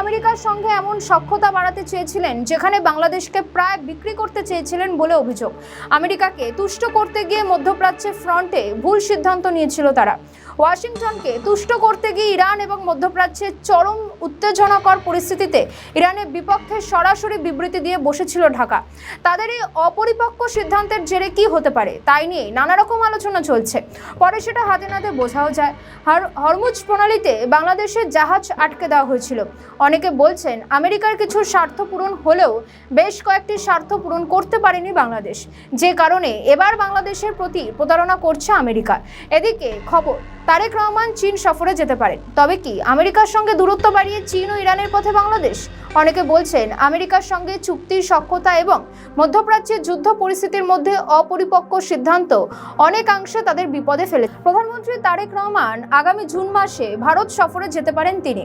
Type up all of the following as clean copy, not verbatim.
আমেরিকার সঙ্গে এমন সখ্যতা বাড়াতে চেয়েছিলেন যেখানে বাংলাদেশকে প্রায় বিক্রি করতে চেয়েছিলেন বলে অভিযোগ। আমেরিকাকে তুষ্ট করতে গিয়ে মধ্যপ্রাচ্যের ফ্রন্টে ভুল সিদ্ধান্ত নিয়েছিল তারা। ওয়াশিংটনকে তুষ্ট করতে গিয়ে ইরান এবং মধ্যপ্রাচ্যের চরম উত্তেজনাকর পরিস্থিতিতে ইরানের বিপক্ষে সরাসরি বিবৃতি দিয়ে বসেছিল ঢাকা। তাদের এই অপরিপক্ক সিদ্ধান্তের জেরে কি হতে পারে তাই নিয়ে নানা রকম আলোচনা চলছে। পরে সেটা হাতে নাতে বোঝাও যায়। হরমুজ প্রণালীতে বাংলাদেশের জাহাজ আটকে দেওয়া হয়েছিল। অনেকে বলছেন আমেরিকার কিছু স্বার্থ পূরণ হলেও বেশ কয়েকটি স্বার্থ পূরণ করতে পারেনি বাংলাদেশ, যে কারণে এবার বাংলাদেশের প্রতি প্রতারণা করছে আমেরিকা। এদিকে খবর, তারেক রহমান চীন সফরে যেতে পারেন। তবে কি আমেরিকার সঙ্গে দূরত্ব বাড়িয়ে চীন ও ইরানের পথে বাংলাদেশ? অনেকে বলছেন আমেরিকার সঙ্গে চুক্তির সখ্যতা এবং মধ্যপ্রাচ্যের যুদ্ধ পরিস্থিতির মধ্যে অপরিপক্ক সিদ্ধান্ত অনেকাংশে তাদের বিপদে ফেলে। প্রধানমন্ত্রী তারেক রহমান আগামী জুন মাসে ভারত সফরে যেতে পারেন তিনি।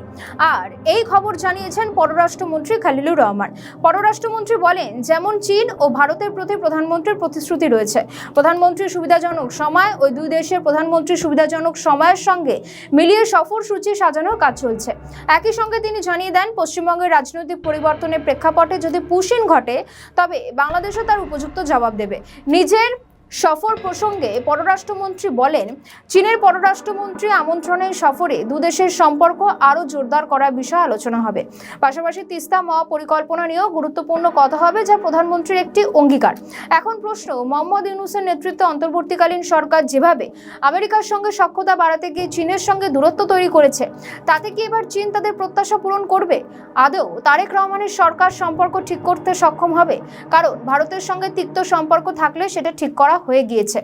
আর এই খবর জানিয়েছেন পররাষ্ট্রমন্ত্রী খলিলুর রহমান। পররাষ্ট্রমন্ত্রী বলেন, যেমন চীন ও ভারতের প্রতি প্রধানমন্ত্রীর প্রতিশ্রুতি রয়েছে, প্রধানমন্ত্রীর সুবিধাজনক সময় ওই দুই দেশের প্রধানমন্ত্রীর সুবিধাজনক সময়ের সঙ্গে মিলিয়ে সফরসূচি সাজানোর কাজ চলছে। একই সঙ্গে তিনি জানিয়ে দেন, পশ্চিমবঙ্গের রাজনৈতিক পরিবর্তনের প্রেক্ষাপটে যদি পুশিন ঘটে তবে বাংলাদেশও তার উপযুক্ত জবাব দেবে। নিজের সফর প্রসঙ্গে পররাষ্ট্রমন্ত্রী বলেন, চীনের পররাষ্ট্রমন্ত্রী আমন্ত্রণের সফরে দুদেশের সম্পর্ক আরও জোরদার করার বিষয়ে আলোচনা হবে। পাশাপাশি তিস্তা মহাপরিকল্পনা নিয়েও গুরুত্বপূর্ণ কথা হবে, যা প্রধানমন্ত্রীর একটি অঙ্গীকার। এখন প্রশ্ন, মোহাম্মদ ইউনূসের নেতৃত্বে অন্তর্বর্তীকালীন সরকার যেভাবে আমেরিকার সঙ্গে সখ্যতা বাড়াতে গিয়ে চীনের সঙ্গে দূরত্ব তৈরি করেছে, তাতে কি এবার চীন তাদের প্রত্যাশা পূরণ করবে? আদৌ তারেক রহমানের সরকার সম্পর্ক ঠিক করতে সক্ষম হবে? কারণ ভারতের সঙ্গে তিক্ত সম্পর্ক থাকলে সেটা ঠিক করা হয়ে গিয়েছে,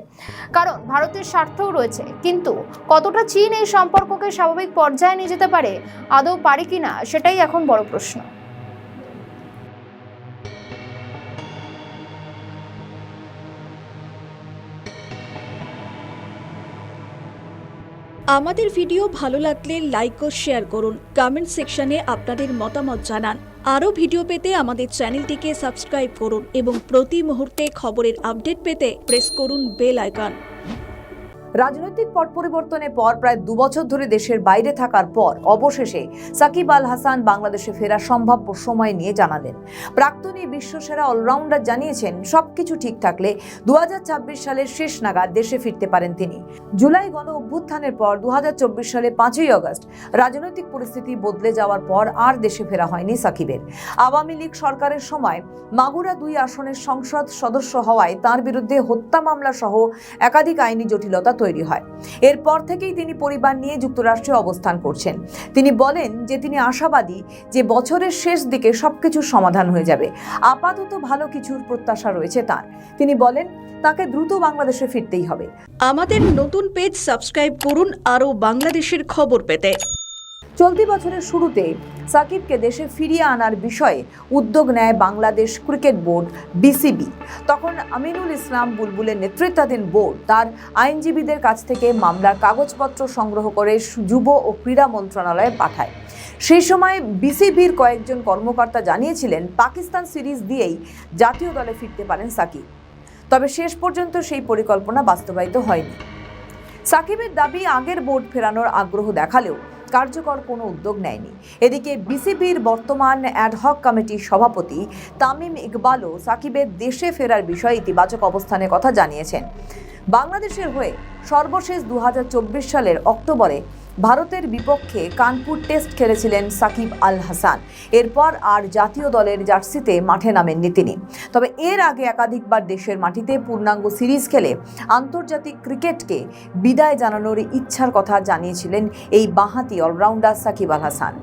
কারণ ভারতের স্বার্থও রয়েছে। কিন্তু কতটা চীন এই সম্পর্ককে স্বাভাবিক পর্যায়ে নিয়ে যেতে পারে, আদৌ পারে কিনা, সেটাই এখন বড় প্রশ্ন। আমাদের ভিডিও ভালো লাগলে লাইক ও শেয়ার করুন। কমেন্ট সেকশনে আপনাদের মতামত জানান। আরও ভিডিও পেতে আমাদের চ্যানেলটিকে সাবস্ক্রাইব করুন এবং প্রতি মুহূর্তে খবরের আপডেট পেতে প্রেস করুন বেল আইকন। রাজনৈতিক পট পরিবর্তনের পর প্রায় 2 বছর ধরে দেশের বাইরে থাকার পর অবশেষে সাকিব আল হাসান বাংলাদেশে ফেরার সম্ভাব্য সময় নিয়ে জানালেন। প্রাক্তন এই বিশ্বসেরা অলরাউন্ডার জানিয়েছেন, সবকিছু ঠিক থাকলে 2026 সালের শেষ নাগাদ দেশে ফিরতে পারেন তিনি। জুলাই গণ অভ্যুত্থানের পর 2024 সালে 5ই আগস্ট রাজনৈতিক পরিস্থিতি বদলে যাওয়ার পর আর দেশে ফেরা হয়নি সাকিবের। আওয়ামী লীগ সরকারের সময় মাগুরা 2 আসনের সংসদ সদস্য হওয়ায় তার বিরুদ্ধে হত্যা মামলা সহ একাধিক আইনি জটিলতা তৈরি হয়। এরপর থেকেই তিনি পরিবার নিয়ে যুক্তরাষ্ট্রে অবস্থান করছেন। তিনি বলেন যে তিনি আশাবাদী যে বছরের শেষ দিকে সবকিছু সমাধান হয়ে যাবে। আপাতত ভালো কিছুর প্রত্যাশা রয়েছে তার। তিনি বলেন, তাকে দ্রুত বাংলাদেশে ফিরতেই হবে। আমাদের নতুন পেজ সাবস্ক্রাইব করুন আরও বাংলাদেশের খবর পেতে। চলতি বছরের শুরুতে সাকিবকে দেশে ফিরিয়ে আনার বিষয়ে উদ্যোগ নেয় বাংলাদেশ ক্রিকেট বোর্ড বিসিবি। তখন আমিনুল ইসলাম বুলবুলের নেতৃত্বাধীন বোর্ড তার আইনজীবীদের কাছ থেকে মামলার কাগজপত্র সংগ্রহ করে যুব ও ক্রীড়া মন্ত্রণালয়ে পাঠায়। সেই সময় বিসিবির কয়েকজন কর্মকর্তা জানিয়েছিলেন পাকিস্তান সিরিজ দিয়েই জাতীয় দলে ফিরতে পারেন সাকিব। তবে শেষ পর্যন্ত সেই পরিকল্পনা বাস্তবায়িত হয়নি। সাকিবের দাবি, আগের বোর্ড ফেরানোর আগ্রহ দেখালেও কার্যকর কোনো উদ্যোগ নেয়নি। এদিকে বিসিবির বর্তমান অ্যাডহক কমিটির সভাপতি তামিম ইকবালও সাকিবের দেশে ফেরার বিষয়ে ইতিবাচক অবস্থানের কথা জানিয়েছেন। বাংলাদেশের হয়ে সর্বশেষ 2024 সালের অক্টোবরে ভারতের বিপক্ষে কানপুর টেস্ট খেলেছিলেন সাকিব আল হাসান। এরপর আর জাতীয় দলের জার্সিতে মাঠে নামেননি তিনি। তবে এর আগে একাধিকবার দেশের মাটিতে পূর্ণাঙ্গ সিরিজ খেলে আন্তর্জাতিক ক্রিকেটকে বিদায় জানানোর ইচ্ছার কথা জানিয়েছিলেন এই বাঁহাতি অলরাউন্ডার সাকিব আল হাসান।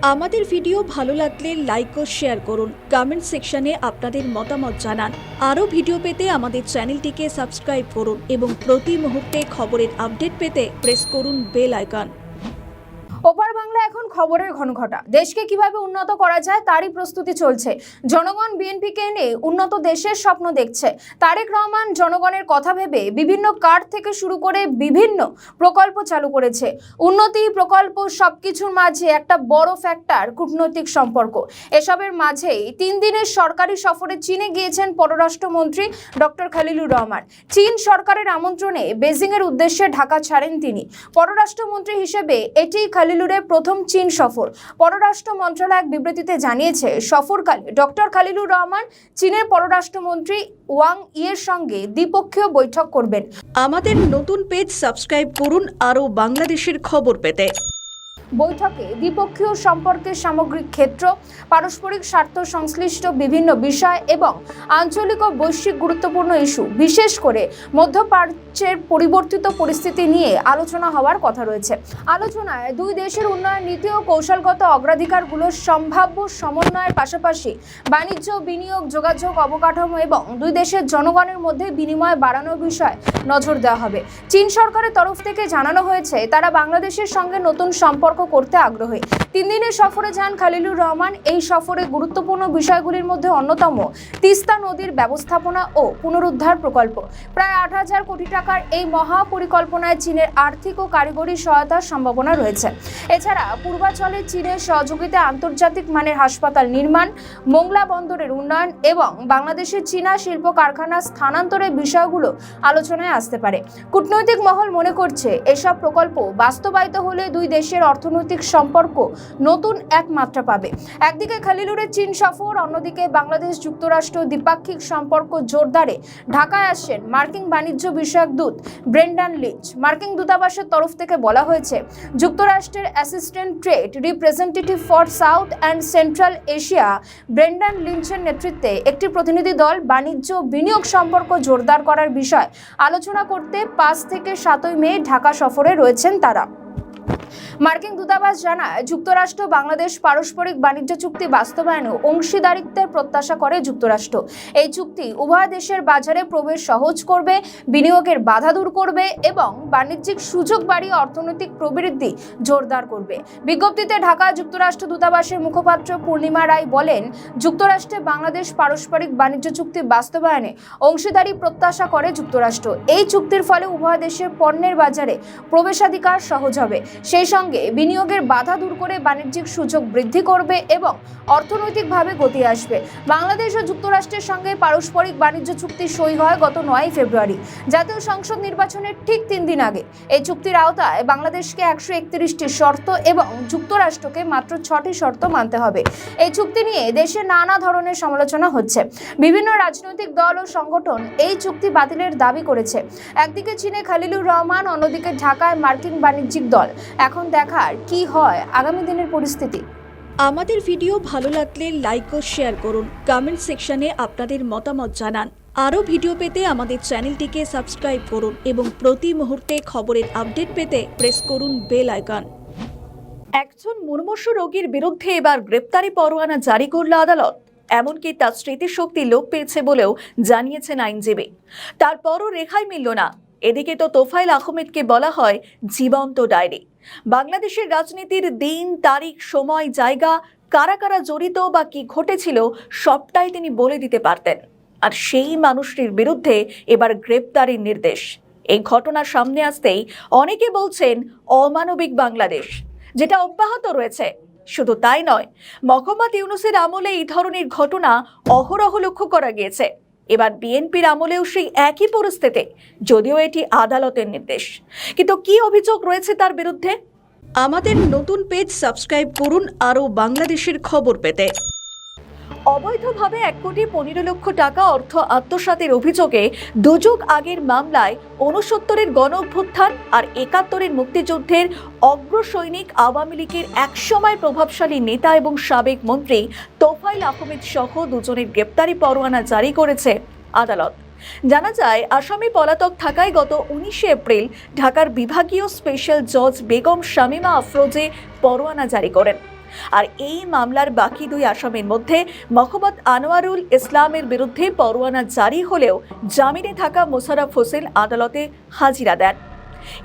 আমাদের ভিডিও ভালো লাগলে লাইক ও শেয়ার করুন। কমেন্ট সেকশনে আপনাদের মতামত জানান। আরও ভিডিও পেতে আমাদের চ্যানেলটিকে সাবস্ক্রাইব করুন এবং প্রতি মুহূর্তে খবরের আপডেট পেতে প্রেস করুন বেল আইকন। ওপার বাংলা এখন খবরের ঘনঘটা। দেশকে কিভাবে উন্নত করা যায় তারই প্রস্তুতি চলছে। জনগণ বিএনপিকে এনে উন্নত দেশের স্বপ্ন দেখছে। তারেক রহমান জনগণের কথা ভেবে বিভিন্ন কার্ড থেকে শুরু করে বিভিন্ন প্রকল্প চালু করেছে। উন্নতি প্রকল্প সবকিছুর মাঝে একটা বড় ফ্যাক্টর কূটনৈতিক সম্পর্ক। এসবের মাঝেই 3 দিনের সরকারি সফরে চীনে গিয়েছেন পররাষ্ট্রমন্ত্রী ডক্টর খলিলুর রহমান। চীন সরকারের আমন্ত্রণে বেজিংয়ের উদ্দেশ্যে ঢাকা ছাড়েন তিনি। পররাষ্ট্রমন্ত্রী হিসেবে এটি খলিলুরের প্রথম চীন সফর। পররাষ্ট্র মন্ত্রণালয় এক বিবৃতিতে জানিয়েছে, সফরকালে ডক্টর খলিলুর রহমান চীনের পররাষ্ট্রমন্ত্রী ওয়াং ইয়ের সঙ্গে দ্বিপক্ষীয় বৈঠক করবেন। আমাদের নতুন পেজ সাবস্ক্রাইব করুন আরও বাংলাদেশের খবর পেতে। বৈঠকে দ্বিপক্ষীয় সম্পর্কের সামগ্রিক ক্ষেত্র, পারস্পরিক স্বার্থ সংশ্লিষ্ট বিভিন্ন বিষয় এবং আঞ্চলিক ও বৈশ্বিক গুরুত্বপূর্ণ ইস্যু, বিশেষ করে মধ্যপ্রাচ্যের পরিবর্তিত পরিস্থিতি নিয়ে আলোচনা হওয়ার কথা রয়েছে। আলোচনায় দুই দেশের উন্নয়ন নীতি ও কৌশলগত অগ্রাধিকারগুলোর সম্ভাব্য সমন্বয়ের পাশাপাশি বাণিজ্য, বিনিয়োগ, যোগাযোগ, অবকাঠামো এবং দুই দেশের জনগণের মধ্যে বিনিময় বাড়ানোর বিষয়ে নজর দেওয়া হবে। চীন সরকারের তরফ থেকে জানানো হয়েছে, তারা বাংলাদেশের সঙ্গে নতুন সম্পর্ক করতে আগ্রহী। 3 দিনের সফরে যান খলিলুর রহমান। এই সফরে গুরুত্বপূর্ণ বিষয়গুলির মধ্যে অন্যতম তিস্তা নদীর ব্যবস্থাপনা ও পুনরুদ্ধার প্রকল্প। প্রায় 8,000 কোটি টাকার এই মহাপরিকল্পনায় চীনের আর্থিক ও কারিগরি সহায়তার সম্ভাবনা রয়েছে। এছাড়া পূর্বাঞ্চলে চীনের সহযোগিতায় আন্তর্জাতিক মানের হাসপাতাল নির্মাণ, মোংলা বন্দরের উন্নয়ন এবং বাংলাদেশের চীনা শিল্প কারখানা স্থানান্তরের বিষয়গুলো আলোচনায় আসতে পারে। কূটনৈতিক মহল মনে করছে, এসব প্রকল্প বাস্তবায়িত হলে দুই দেশের অর্থনৈতিক সম্পর্ক নতুন এক মাত্রা পাবে। একদিকে খলিলুরের চীন সফর, অন্যদিকে বাংলাদেশ যুক্তরাষ্ট্র দ্বিপাক্ষিক সম্পর্ক জোরদারে ঢাকায় আসছেন মার্কিন বাণিজ্য বিষয়ক দূত ব্রেন্ডান লিঞ্চ। মার্কিন দূতাবাসের তরফ থেকে বলা হয়েছে, যুক্তরাষ্ট্রের assistant trade representative for South and Central Asia Brendan লিঞ্চের নেতৃত্বে একটি প্রতিনিধি দল বাণিজ্য বিনিয়োগ সম্পর্ক জোরদার করার বিষয় আলোচনা করতে 5 থেকে 7 মে ঢাকা সফরে রয়েছেন তারা। মার্কিন দূতাবাস জানায়, যুক্তরাষ্ট্র বাংলাদেশ পারস্পরিক বাণিজ্য চুক্তি বাস্তবায়নে অংশীদারিত্বের প্রত্যাশা করে যুক্তরাষ্ট্র। এই চুক্তি উভয় দেশের বাজারে প্রবেশ সহজ করবে, বিনিয়োগের বাধা দূর করবে এবং বাণিজ্যিক সুযোগ বাড়িয়ে অর্থনৈতিক প্রবৃদ্ধি জোরদার করবে। বিজ্ঞপ্তিতে ঢাকা যুক্তরাষ্ট্র দূতাবাসের মুখপাত্র পূর্ণিমা রায় বলেন, যুক্তরাষ্ট্রে বাংলাদেশ পারস্পরিক বাণিজ্য চুক্তি বাস্তবায়নে অংশীদারি প্রত্যাশা করে যুক্তরাষ্ট্র। এই চুক্তির ফলে উভয় দেশের পণ্যের বাজারে প্রবেশাধিকার সহজ হবে, সেই সঙ্গে বিনিয়োগের বাধা দূর করে বাণিজ্যিক সুযোগ বৃদ্ধি করবে এবং অর্থনৈতিকভাবে গতি আসবে। বাংলাদেশ ও যুক্তরাষ্ট্রের সঙ্গে পারস্পরিক বাণিজ্য চুক্তি সই হয় গত 9 ফেব্রুয়ারি, জাতীয় সংসদ নির্বাচনের ঠিক 3 দিন আগে। এই চুক্তির আওতায় বাংলাদেশকে 131টি শর্ত এবং যুক্তরাষ্ট্রকে মাত্র 6টি শর্ত মানতে হবে। এই চুক্তি নিয়ে দেশে নানা ধরনের সমালোচনা হচ্ছে। বিভিন্ন রাজনৈতিক দল ও সংগঠন এই চুক্তি বাতিলের দাবি করেছে। একদিকে চীনে খলিলুর রহমান, অন্যদিকে ঢাকায় মার্কিন বাণিজ্যিক দল। এখন দেখার কি হয় আগামী দিনের পরিস্থিতি। আমাদের ভিডিও ভালো লাগলে লাইক ও শেয়ার করুন। কমেন্ট সেকশনে আপনাদের মতামত জানান। আরও ভিডিও পেতে আমাদের চ্যানেলটিকে সাবস্ক্রাইব করুন এবং প্রতি মুহূর্তে খবরের আপডেট পেতে প্রেস করুন বেল আইকন। একজন মুমূর্ষ রোগীর বিরুদ্ধে এবার গ্রেপ্তারি পরোয়ানা জারি করল আদালত। এমনকি তার স্মৃতিশক্তি লোপ পেয়েছে বলেও জানিয়েছেন আইনজীবী। তারপরও রেহাই মিলল না। এদিকে তো তোফায়েল আহমেদকে বলা হয় জীবন্ত ডায়েরি। বাংলাদেশের রাজনীতির দিন, তারিখ, সময়, জায়গা, কারা কারা জড়িত বা কি ঘটেছিল সবটাই তিনি বলে দিতে পারতেন। আর সেই মানুষটির বিরুদ্ধে এবার গ্রেপ্তারির নির্দেশ। এই ঘটনা সামনে আসতেই অনেকে বলছেন অমানবিক বাংলাদেশ, যেটা অব্যাহত রয়েছে। শুধু তাই নয়, মোহাম্মদ ইউনূসের আমলে এই ধরনের ঘটনা অহরহ লক্ষ্য করা গিয়েছে। এবার বিএনপির আমলেও সেই একই পরিস্থিতি, যদিও এটি আদালতের নির্দেশ। কিন্তু কি অভিযোগ রয়েছে তার বিরুদ্ধে? আমাদের নতুন পেজ সাবস্ক্রাইব করুন আরও বাংলাদেশের খবর পেতে। অবৈধভাবে 1,15,00,000 টাকা অর্থ আত্মসাতের অভিযোগে 2 যুগ আগের মামলায় 69-এর গণ অভ্যুত্থান আর 71-এর মুক্তিযুদ্ধের অগ্রসৈনিক আওয়ামী লীগের একসময় প্রভাবশালী নেতা এবং সাবেক মন্ত্রী তোফায়েল আহমেদ সহ 2 জনের গ্রেপ্তারি পরোয়ানা জারি করেছে আদালত। জানা যায়, আসামি পলাতক থাকায় গত 19 এপ্রিল ঢাকার বিভাগীয় স্পেশাল জজ বেগম শামীমা আফরোজে পরোয়ানা জারি করেন। আর এই মামলার বাকি দুই আসামির মধ্যে মোহাম্মদ আনোয়ারুল ইসলামের বিরুদ্ধে পরোয়ানা জারি হলেও জামিনে থাকা মোশাররফ হোসেন আদালতে হাজিরা দেন।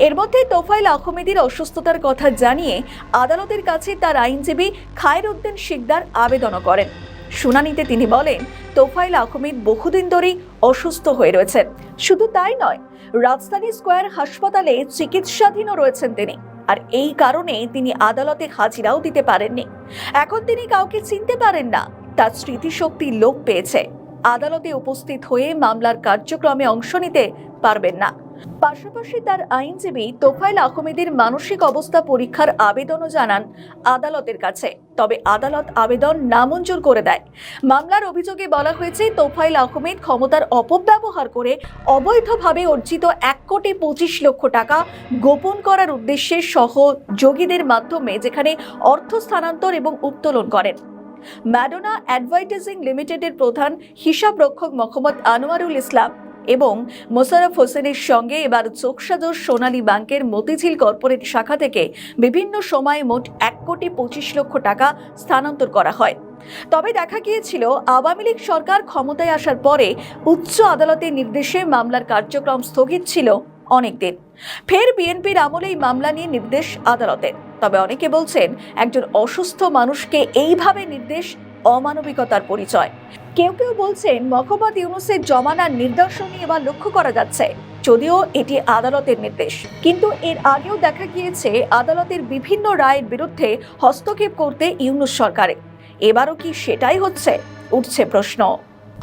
এর মধ্যে তোফায়েল আহমেদের অসুস্থতার কথা জানিয়ে আদালতের কাছে তার আইনজীবী খায়রউদ্দিন শিকদার আবেদনও করেন। শুনানিতে তিনি বলেন, তোফায়েল আহমেদ বহুদিন ধরেই অসুস্থ হয়ে রয়েছেন। শুধু তাই নয়, রাজধানী স্কয়ার হাসপাতালে চিকিৎসাধীনও রয়েছেন তিনি। আর এই কারণে তিনি আদালতে হাজিরাও দিতে পারেননি। এখন তিনি কাউকে চিনতে পারেন না, তার স্মৃতিশক্তি লোপ পেয়েছে। আদালতে উপস্থিত হয়ে মামলার কার্যক্রমে অংশ নিতে পারবেন না। পাশাপাশি তার আইনজীবী তোফায়েল আহমেদের মানসিক অবস্থা পরীক্ষার আবেদনও জানান আদালতের কাছে, তবে আদালত আবেদন নামঞ্জুর করে দেয়। মামলার অভিযোগে বলা হয়েছে, তোফায়েল আহমেদ ক্ষমতার অপব্যবহার করে অবৈধভাবে অর্জিত 1,25,00,000 টাকা গোপন করার উদ্দেশ্যে সহযোগীদের মাধ্যমে যেখানে অর্থ স্থানান্তর এবং উত্তোলন করেন। ম্যাডোনা অ্যাডভার্টাইজিং লিমিটেডের প্রধান হিসাবরক্ষক মোহাম্মদ আনোয়ারুল ইসলাম এবং মোশাররফ হোসেনের সঙ্গে এবার চোখসাজোর সোনালী ব্যাংকের মতিঝিল কর্পোরেট শাখা থেকে বিভিন্ন সময়ে মোট 1,25,00,000 টাকা স্থানান্তর করা হয়। তবে দেখা গিয়েছিল, আওয়ামী লীগ সরকার ক্ষমতায় আসার পরে উচ্চ আদালতের নির্দেশে মামলার কার্যক্রম স্থগিত ছিল অনেকদিন। ফের বিএনপির আমলে এই মামলা নিয়ে নির্দেশ আদালতের। তবে অনেকে বলছেন, একজন অসুস্থ মানুষকে এইভাবে নির্দেশ অমানবিকতার পরিচয়। কেউ কেউ বলছেন, মোহাম্মদ ইউনূসের জমানার নিদর্শনই এবার লক্ষ্য করা যাচ্ছে, যদিও এটি আদালতের নির্দেশ। কিন্তু এর আগেও দেখা গিয়েছে আদালতের বিভিন্ন রায়ের বিরুদ্ধে হস্তক্ষেপ করতে ইউনূস সরকারে। এবারও কি সেটাই হচ্ছে? উঠছে প্রশ্ন।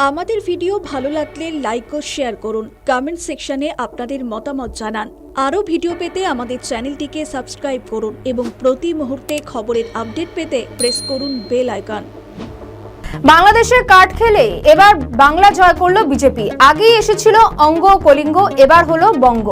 আমাদের ভিডিও ভালো লাগলে লাইক ও শেয়ার করুন, কমেন্ট সেকশনে আপনাদের মতামত জানান। আরও ভিডিও পেতে আমাদের চ্যানেলটিকে সাবস্ক্রাইব করুন এবং প্রতি মুহূর্তে খবরের আপডেট পেতে প্রেস করুন বেল আইকন। বাংলাদেশের কার্ড খেলে এবার বাংলা জয় করলো বিজেপি। আগেই এসেছিল অঙ্গ কলিঙ্গ, এবার হলো বঙ্গ।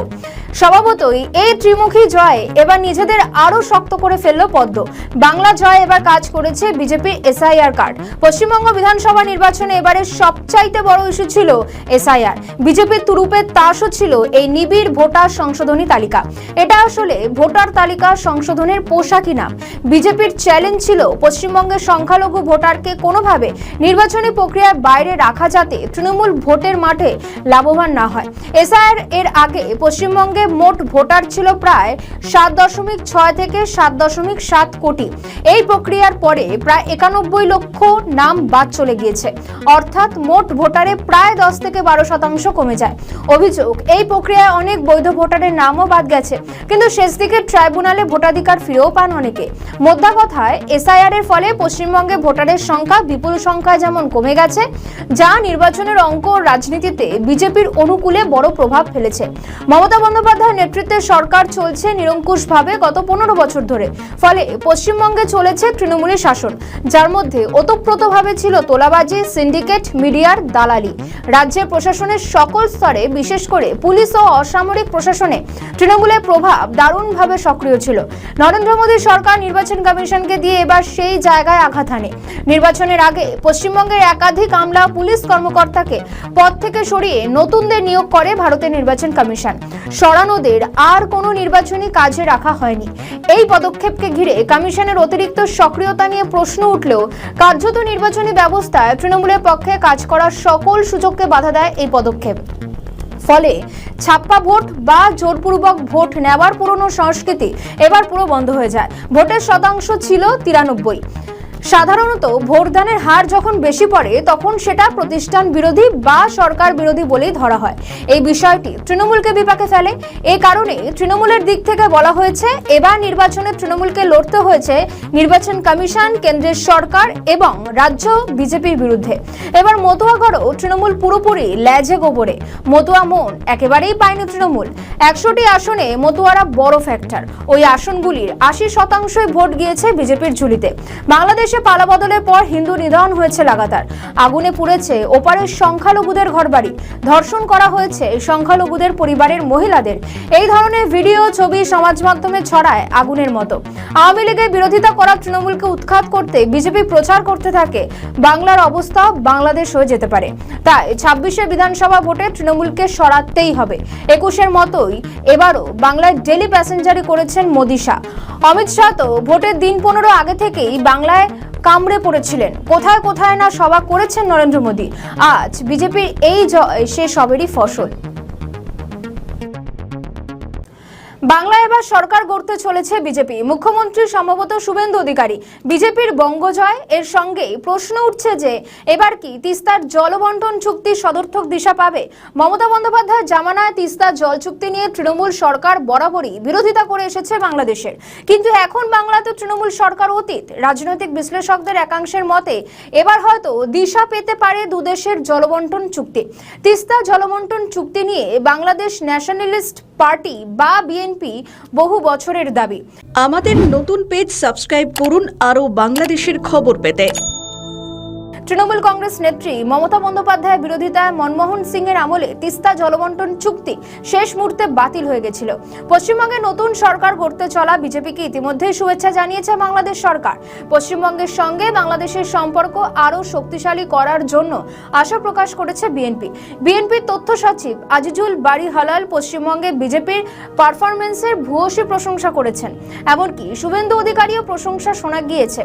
স্বভাবতই এই ত্রিমুখী জয় এবার নিজেদের আরো শক্ত করে ফেললো পদ্ম। বাংলা জয় এবার কাজ করেছে বিজেপির এসআইআর কার্ড। পশ্চিমবঙ্গ বিধানসভা নির্বাচনে এবারে সবচাইতে বড় ইস্যু ছিল এসআইআর। বিজেপির তুরুপের তাসও ছিল এই নিবিড় ভোটার সংশোধনী তালিকা। এটা আসলে ভোটার তালিকা সংশোধনের পোশাকি নাম। বিজেপির চ্যালেঞ্জ ছিল পশ্চিমবঙ্গের সংখ্যালঘু ভোটারকে কোনোভাবে নির্বাচনী প্রক্রিয়ার বাইরে রাখা, যাতে তৃণমূল ভোটের মাঠে লাভবান না হয়। এসআইআর এর আগে পশ্চিমবঙ্গে মোট ভোটার ছিল প্রায় 7.6 থেকে 7.7 কোটি। এই প্রক্রিয়ার পরে প্রায় 91 লক্ষ নাম বাদ চলে গিয়েছে, অর্থাৎ মোট ভোটারে প্রায় 10 থেকে 12% কমে যায়। অভিযোগ, এই প্রক্রিয়ায় অনেক বৈধ ভোটারের নামও বাদ গেছে, কিন্তু শেষ দিকে ট্রাইব্যুনালে ভোটাধিকার ফিরেও পান অনেকে। মোদ্দা কথায়, এসআইআর এর ফলে পশ্চিমবঙ্গে ভোটারের সংখ্যা বিপুল সংখ্যায় যেমন কমে গেছে, যা নির্বাচনের অঙ্ক রাজনীতিতে বিজেপির অনুকূলে বড় প্রভাব ফেলেছে। মমতা বন্দ্যোপাধ্যায়ের নেতৃত্বে সরকার চলছে নিরঙ্কুশভাবে গত 15 বছর ধরে। ফলে পশ্চিমবঙ্গে চলেছে তৃণমূলী শাসন, যার মধ্যে ওতপ্রোতভাবে ছিল তোলাবাজি, সিন্ডিকেট, মিডিয়ার দালালি। রাজ্যের প্রশাসনের সকল স্তরে, বিশেষ করে পুলিশ ও অসামরিক প্রশাসনে তৃণমূলের প্রভাব দারুণভাবে সক্রিয় ছিল। নরেন্দ্র মোদী সরকার নির্বাচন কমিশনকে দিয়ে এবার সেই জায়গায় আঘাত হানে। নির্বাচনের আগে পশ্চিমবঙ্গের একাধিক আমলা পুলিশ কর্মকর্তাকে পদ থেকে সরিয়ে নতুনদের নিয়োগ করে ভারতের নির্বাচন কমিশন। সরানোদের আর কোনো নির্বাচনী কাজে রাখা হয়নি। এই পদক্ষেপকে ঘিরে কমিশনের অতিরিক্ত সক্রিয়তা নিয়ে প্রশ্ন উঠলেও কার্যত নির্বাচনী ব্যবস্থায় তৃণমূলের পক্ষে কাজ করার সকল সুযোগকে বাধা দেয় এই পদক্ষেপ। ফলে ছাপ্পা ভোট বা জোরপূর্বক ভোট নেওয়ার পুরনো সংস্কৃতি এবার পুরো বন্ধ হয়ে যায়। ভোটের শতাংশ ছিল 93। সাধারণত ভোটদানের হার যখন বেশি পড়ে, তখন সেটা প্রতিষ্ঠান বিরোধী বা সরকার বিরোধী বলেই ধরা হয়। এই বিষয়টি তৃণমূলকে বিপাকে ফেলে। এই কারণে তৃণমূলের দিক থেকে বলা হয়েছে, এবার নির্বাচনে তৃণমূলকে লড়তে হয়েছে নির্বাচন কমিশন, কেন্দ্রের সরকার এবং রাজ্য বিজেপির বিরুদ্ধে। এবার মতুয়াগড়ও তৃণমূল পুরোপুরি লেজে গোবরে। মতুয়া মন একেবারেই পায়নি তৃণমূল। 100টি আসনে মতুয়ারা বড় ফ্যাক্টর। ওই আসনগুলির 80% ভোট গিয়েছে বিজেপির ঝুলিতে। বাংলাদেশ বাংলাদেশে পালাবদলের পর হিন্দু নিধন হয়েছে লাগাতার। আগুনে পুড়েছে ওপারের সংখ্যালঘুদের ঘরবাড়ি, ধর্ষণ করা হয়েছে সংখ্যালঘুদের পরিবারের মহিলাদের। এই ধরনের ভিডিও ছবি সমাজ মাধ্যমে ছড়ায় আগুনের মতো। আওয়ামী লীগের বিরোধিতা করা তৃণমূলকে উৎখাত করতে বিজেপি প্রচার করতে থাকে বাংলার অবস্থা বাংলাদেশ হয়ে যেতে পারে। তাই 26শে বিধানসভা ভোটে তৃণমূলকে সরাতেই হবে। 21-এর মতোই এবারও বাংলায় ডেলি প্যাসেঞ্জারি করেছেন মোদি শাহ। অমিত শাহ তো ভোটের দিন 15 আগে থেকেই বাংলায় কামড়ে পড়েছিলেন। কোথায় কোথায় না সভা করেছেন নরেন্দ্র মোদী। আজ বিজেপির এই জয় সে সবেরই ফসল। বাংলায় এবার সরকার গড়তে চলেছে বিজেপি। মুখ্যমন্ত্রী সম্ভবত শুভেন্দু অধিকারী। বিজেপির বঙ্গজয় এর সঙ্গেই প্রশ্ন উঠছে যে এবার কি তিস্তার জলবন্টন চুক্তি সদর্থক দিশা পাবে? মমতা বন্দ্যোপাধ্যায়ের জামানায় তিস্তা জল চুক্তি নিয়ে তৃণমূল সরকার বরাবরই বিরোধিতা করে এসেছে বাংলাদেশের, কিন্তু এখন বাংলাতে তৃণমূল সরকার অতীত। রাজনৈতিক বিশ্লেষকদের একাংশের মতে এবার হয়তো দিশা পেতে পারে দুদেশের জলবন্টন চুক্তি। তিস্তা জলবন্টন চুক্তি নিয়ে বাংলাদেশ ন্যাশনালিস্ট পার্টি বা বিএনপি বহু বছরের দাবি। আমাদের নতুন পেজ সাবস্ক্রাইব করুন আরও বাংলাদেশের খবর পেতে। তৃণমূল কংগ্রেস নেত্রী মমতা বন্দ্যোপাধ্যায়ের বিরোধিতায় মনমোহন সিং এর আমলে তিস্তা জলবন্টন চুক্তি শেষ মুহূর্তে বাতিল হয়ে গেছিল। পশ্চিমবঙ্গে নতুন সরকার গড়তে চলা বিজেপিকে ইতিমধ্যেই শুভেচ্ছা জানিয়েছে বাংলাদেশ সরকার। পশ্চিমবঙ্গের সঙ্গে বাংলাদেশের সম্পর্ক আরও শক্তিশালী করার জন্য আশা প্রকাশ করেছে বিএনপি। বিএনপির তথ্য সচিব আজিজুল বারি হালাল পশ্চিমবঙ্গে বিজেপির পারফরমেন্সের ভূয়সী প্রশংসা করেছেন। এমনকি শুভেন্দু অধিকারীও প্রশংসা শোনা গিয়েছে।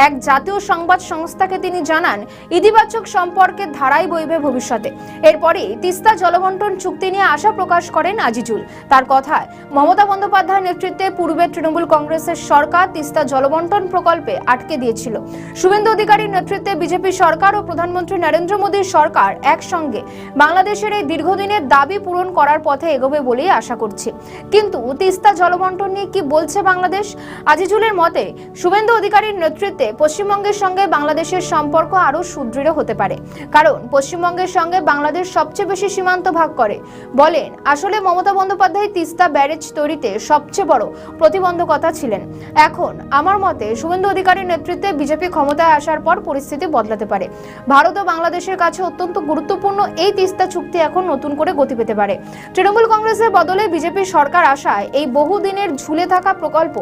এক জাতীয় সংবাদ সংস্থাকে তিনি জানান, ইতিবাচক সম্পর্কের ধারাই বইবে ভবিষ্যতে। এরপরে তিস্তা জলবন্টন চুক্তি নিয়ে আশা প্রকাশ করেন আজিজুল। তার কথায়, মমতা বন্দ্যোপাধ্যায়ের নেতৃত্বে পূর্বে তৃণমূল কংগ্রেসের সরকার তিস্তা জলবন্টন প্রকল্পে আটকে দিয়েছিল। শুভেন্দু অধিকারীর নেতৃত্বে বিজেপি সরকার ও প্রধানমন্ত্রী নরেন্দ্র মোদীর সরকার একসঙ্গে বাংলাদেশের এই দীর্ঘদিনের দাবি পূরণ করার পথে এগোবে বলেই আশা করছি। কিন্তু তিস্তা জলবন্টন নিয়ে কি বলছে বাংলাদেশ? আজিজুলের মতে, শুভেন্দু অধিকারীর নেতৃত্বে পশ্চিমবঙ্গের সঙ্গে বাংলাদেশের সম্পর্ক আরো সুদৃঢ় হতে পারে, কারণ পশ্চিমবঙ্গের সঙ্গে বাংলাদেশ সবচেয়ে বেশি সীমান্ত ভাগ করে। বলেন, আসলে মমতা বন্দ্যোপাধ্যায় তিস্তা ব্যারেজ তৈরিতে সবচেয়ে বড় প্রতিবন্ধকতা ছিলেন। এখন আমার মতে শুভেন্দু অধিকারীর নেতৃত্বে বিজেপি ক্ষমতায় আসার পর পরিস্থিতি বদলাতে পারে। ভারত ও বাংলাদেশের কাছে অত্যন্ত গুরুত্বপূর্ণ এই তিস্তা চুক্তি এখন নতুন করে গতি পেতে পারে। তৃণমূল কংগ্রেসের বদলে বিজেপি সরকার আসায় এই বহুদিনের ঝুলে থাকা প্রকল্প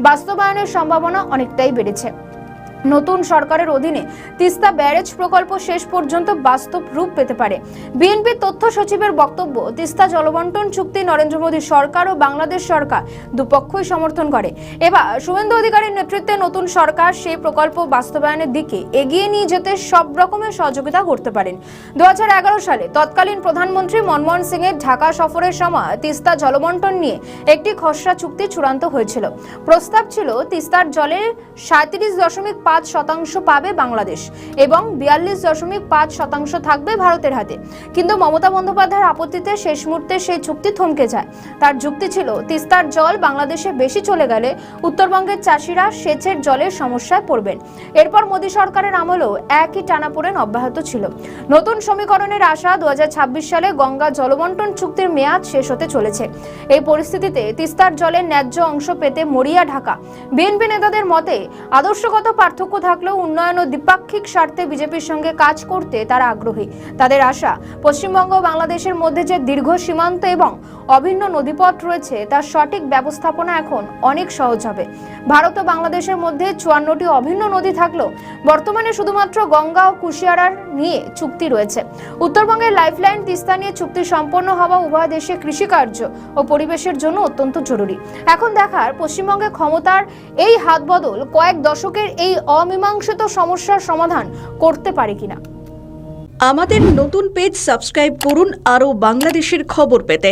বাস্তবায়নের সম্ভাবনা অনেকটাই বেড়েছে। নতুন সরকারের অধীনে তিস্তা ব্যারেজ প্রকল্প শেষ পর্যন্ত বাস্তব রূপ পেতে পারে। বিএনপির তথ্য সচিবের বক্তব্য, তিস্তা জলবন্টন চুক্তি নরেন্দ্র মোদী সরকার ও বাংলাদেশ সরকার দুপক্ষই সমর্থন করে। এবার শুভেন্দু অধিকারীর নেতৃত্বে নতুন সরকার সেই প্রকল্প বাস্তবায়নের দিকে এগিয়ে নিয়ে যেতে সব রকমের সহযোগিতা করতে পারেন। 2011 সালে তৎকালীন প্রধানমন্ত্রী মনমোহন সিং এর ঢাকা সফরের সময় তিস্তা জলবন্টন নিয়ে একটি খসড়া চুক্তি চূড়ান্ত হয়েছিল। প্রস্তাব ছিল তিস্তার জলের 37.5% পাবে বাংলাদেশ এবং 42.5% থাকবে ভারতের হাতে। কিন্তু মমতা বন্দ্যোপাধ্যায়ের আপত্তিতে শেষ মুহূর্তে সেই চুক্তি থমকে যায়। তার যুক্তি ছিল, তিস্তার জল বাংলাদেশে বেশি চলে গেলে উত্তরবঙ্গের চাষিরা সেচের জলের সমস্যায় পড়বেন। এরপর মোদী সরকারের আমলেও একই টানাপোড়েন অব্যাহত ছিল। নতুন সমীকরণের আশা 2026 সালে গঙ্গা জলবন্টন চুক্তির মেয়াদ শেষ হতে চলেছে। এই পরিস্থিতিতে তিস্তার জলের ন্যায্য অংশ পেতে মরিয়া ঢাকা। বিএনপি নেতাদের মতে আদর্শগত পার্থক্য থাকলেও উন্নয়ন ও দ্বিপাক্ষিক স্বার্থে বিজেপির সঙ্গে কাজ করতে তারা আগ্রহী। তাদের আশা, পশ্চিমবঙ্গ ও বাংলাদেশের মধ্যে যে দীর্ঘ সীমান্ত এবং অভিন্ন নদীপথ রয়েছে তার সঠিক ব্যবস্থাপনা এখন অনেক সহজ হবে। ভারত ও বাংলাদেশের মধ্যে 54টি অভিন্ন নদী থাকলেও বর্তমানে শুধুমাত্র গঙ্গা ও কুশিয়ারার নিয়ে চুক্তি রয়েছে। উত্তরবঙ্গের লাইফলাইন তিস্তা নিয়ে চুক্তি সম্পন্ন হওয়া উভয় দেশে কৃষিকার্য ও পরিবেশের জন্য অত্যন্ত জরুরি। এখন দেখার, পশ্চিমবঙ্গে ক্ষমতার এই হাত বদল কয়েক দশকের এই অমীমাংসিত সমস্যার সমাধান করতে পারে কিনা। আমাদের নতুন পেজ সাবস্ক্রাইব করুন আরও বাংলাদেশের খবর পেতে।